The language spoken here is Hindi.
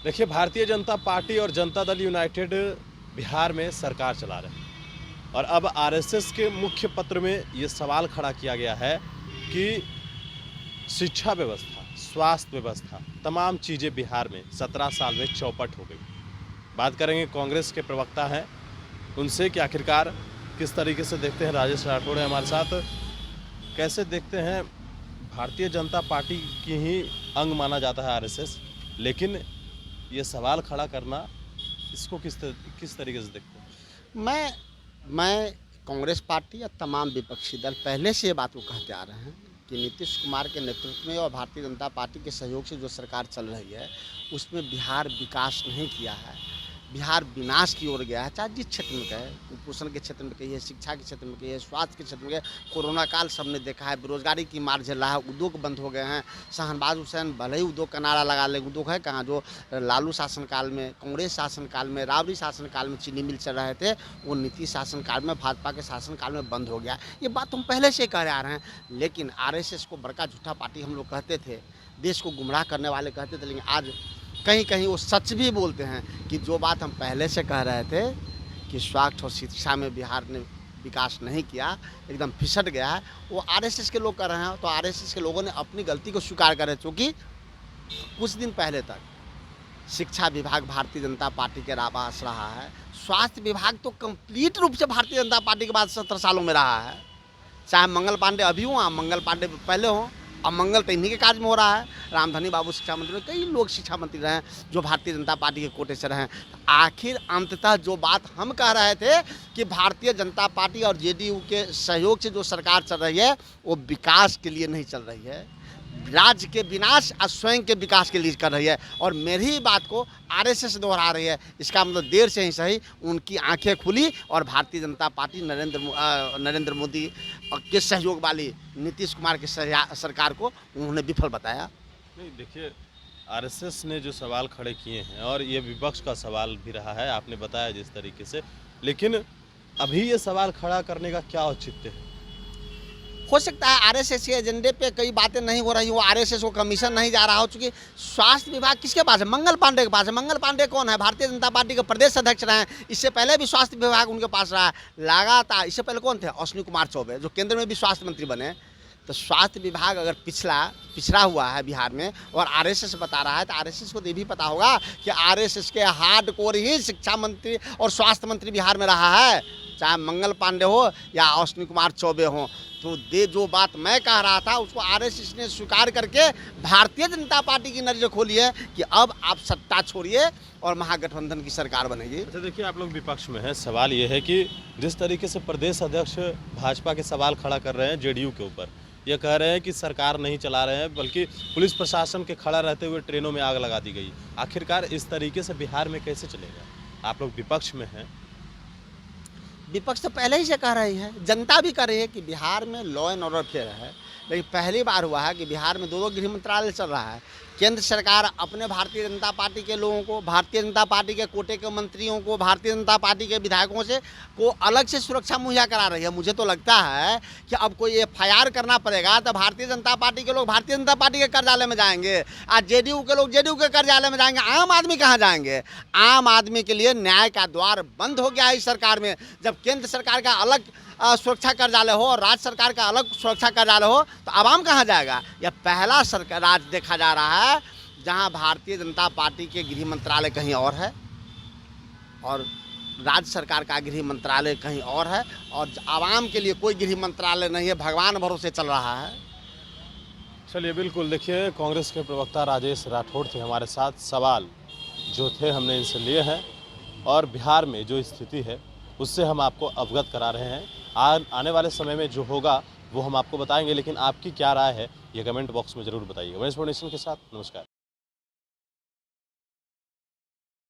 देखिए, भारतीय जनता पार्टी और जनता दल यूनाइटेड बिहार में सरकार चला रहे हैं और अब आरएसएस के मुख्य पत्र में ये सवाल खड़ा किया गया है कि शिक्षा व्यवस्था, स्वास्थ्य व्यवस्था, तमाम चीज़ें बिहार में 17 साल में चौपट हो गई। बात करेंगे कांग्रेस के प्रवक्ता हैं उनसे कि आखिरकार किस तरीके से देखते हैं। राजेश राठौड़ है हमारे साथ। कैसे देखते हैं, भारतीय जनता पार्टी की ही अंग माना जाता है आरएसएस, लेकिन ये सवाल खड़ा करना, इसको किस तरीके से देखते हैं? मैं कांग्रेस पार्टी या तमाम विपक्षी दल पहले से ये बात को कहते आ रहे हैं कि नीतीश कुमार के नेतृत्व में और भारतीय जनता पार्टी के सहयोग से जो सरकार चल रही है उसमें बिहार विकास नहीं किया है, बिहार विनाश की ओर गया है। चाहे जिस क्षेत्र में कहे, कुपोषण के क्षेत्र में कहिए, शिक्षा के क्षेत्र में कहिए, स्वास्थ्य के क्षेत्र में कहिए, कोरोना काल सबने देखा है, बेरोजगारी की मार झेल रहा है, उद्योग बंद हो गए हैं। शहनवाज हुसैन भले ही उद्योग का नारा लगा ले, उद्योग है कहाँ? जो लालू शासनकाल में, कांग्रेस शासनकाल में, राबड़ी शासनकाल में चीनी मिल चल रहे थे, वो नीतीश शासनकाल में, भाजपा के शासनकाल में बंद हो गया। ये बात हम पहले से कह आ रहे हैं, लेकिन आरएसएस को बड़का झूठा पार्टी हम लोग कहते थे, देश को गुमराह करने वाले कहते थे, लेकिन आज कहीं कहीं वो सच भी बोलते हैं कि जो बात हम पहले से कह रहे थे कि स्वास्थ्य और शिक्षा में बिहार ने विकास नहीं किया, एकदम फिसट गया है, वो आरएसएस के लोग कर रहे हैं। तो आरएसएस के लोगों ने अपनी गलती को स्वीकार करे, क्योंकि कुछ दिन पहले तक शिक्षा विभाग भारतीय जनता पार्टी के पास रहा है, स्वास्थ्य विभाग तो कंप्लीट रूप से भारतीय जनता पार्टी के बाद 17 सालों में रहा है। चाहे मंगल पांडे अभी हों, मंगल पांडे पहले हों, अब मंगल तो इन्हीं के काज में हो रहा है। रामधनी बाबू शिक्षा मंत्री, कई लोग शिक्षा मंत्री रहे हैं जो भारतीय जनता पार्टी के कोटे से रहे हैं। आखिर अंततः जो बात हम कह रहे थे कि भारतीय जनता पार्टी और जेडीयू के सहयोग से जो सरकार चल रही है वो विकास के लिए नहीं चल रही है, राज्य के विनाश और स्वयं के विकास के लिए कर रही है। और मेरी ही बात को आरएसएस दोहरा रही है। इसका मतलब देर से ही सही उनकी आंखें खुली और भारतीय जनता पार्टी नरेंद्र मोदी के सहयोग वाली नीतीश कुमार की सरकार को उन्होंने विफल बताया। नहीं, देखिए, आरएसएस ने जो सवाल खड़े किए हैं और ये विपक्ष का सवाल भी रहा है, आपने बताया जिस तरीके से, लेकिन अभी ये सवाल खड़ा करने का क्या औचित्य है? हो सकता है आरएसएस के एजेंडे पे कई बातें नहीं हो रही हो, आरएसएस को कमीशन नहीं जा रहा हो, चूँकि स्वास्थ्य विभाग किसके पास है? मंगल पांडे के पास है। मंगल पांडे कौन है? भारतीय जनता पार्टी के प्रदेश अध्यक्ष रहे हैं, इससे पहले भी स्वास्थ्य विभाग उनके पास रहा है लगातार। इससे पहले कौन थे? अश्विनी कुमार चौबे, जो केंद्र में भी स्वास्थ्य मंत्री बने। तो स्वास्थ्य विभाग अगर पिछड़ा हुआ है बिहार में और आरएसएस बता रहा है, तो आरएसएस को ये भी पता होगा कि आरएसएस के हार्डकोर ही शिक्षा मंत्री और स्वास्थ्य मंत्री बिहार में रहा है, चाहे मंगल पांडे हो या अश्विनी कुमार चौबे हो। तो जो बात मैं कह रहा था उसको आरएसएस ने स्वीकार करके भारतीय जनता पार्टी की नज़र खोली है कि अब आप सत्ता छोड़िए और महागठबंधन की सरकार बनेगी। अच्छा, देखिए, आप लोग विपक्ष में हैं, सवाल ये है कि जिस तरीके से प्रदेश अध्यक्ष भाजपा के सवाल खड़ा कर रहे हैं जेडीयू के ऊपर, ये कह रहे हैं कि सरकार नहीं चला रहे हैं, बल्कि पुलिस प्रशासन के खड़ा रहते हुए ट्रेनों में आग लगा दी गई। आखिरकार इस तरीके से बिहार में कैसे चलेगा? आप लोग विपक्ष में हैं। विपक्ष तो पहले ही से कह रही है, जनता भी कह रही है कि बिहार में लॉ एंड ऑर्डर फेयर है, लेकिन पहली बार हुआ है कि बिहार में दो गृह मंत्रालय चल रहा है। केंद्र सरकार अपने भारतीय जनता पार्टी के लोगों को, भारतीय जनता पार्टी के कोटे के मंत्रियों को, भारतीय जनता पार्टी के विधायकों से को अलग से सुरक्षा मुहैया करा रही है। मुझे तो लगता है कि अब कोई एफआईआर करना पड़ेगा तो भारतीय जनता पार्टी के लोग भारतीय जनता पार्टी के कार्यालय में जाएंगे, आज जेडीयू के लोग जेडीयू के कार्यालय में जाएंगे। आम आदमी कहाँ जाएंगे? आम आदमी के लिए न्याय का द्वार बंद हो गया है इस सरकार में। जब केंद्र सरकार का अलग सुरक्षा कार्यालय हो और राज्य सरकार का अलग सुरक्षा कार्यालय हो तो आवाम कहाँ जाएगा? यह पहला सरकार राज्य देखा जा रहा है जहां भारतीय जनता पार्टी के गृह मंत्रालय कहीं और है और राज्य सरकार का गृह मंत्रालय कहीं और है और आवाम के लिए कोई गृह मंत्रालय नहीं है, भगवान भरोसे चल रहा है। चलिए, बिल्कुल, देखिए, कांग्रेस के प्रवक्ता राजेश राठौड़ थे हमारे साथ। सवाल जो थे हमने इनसे लिए हैं और बिहार में जो स्थिति है उससे हम आपको अवगत करा रहे हैं। आने वाले समय में जो होगा वो हम आपको बताएंगे, लेकिन आपकी क्या राय है ये कमेंट बॉक्स में ज़रूर बताइए। वैस फाउंडेशन के साथ नमस्कार।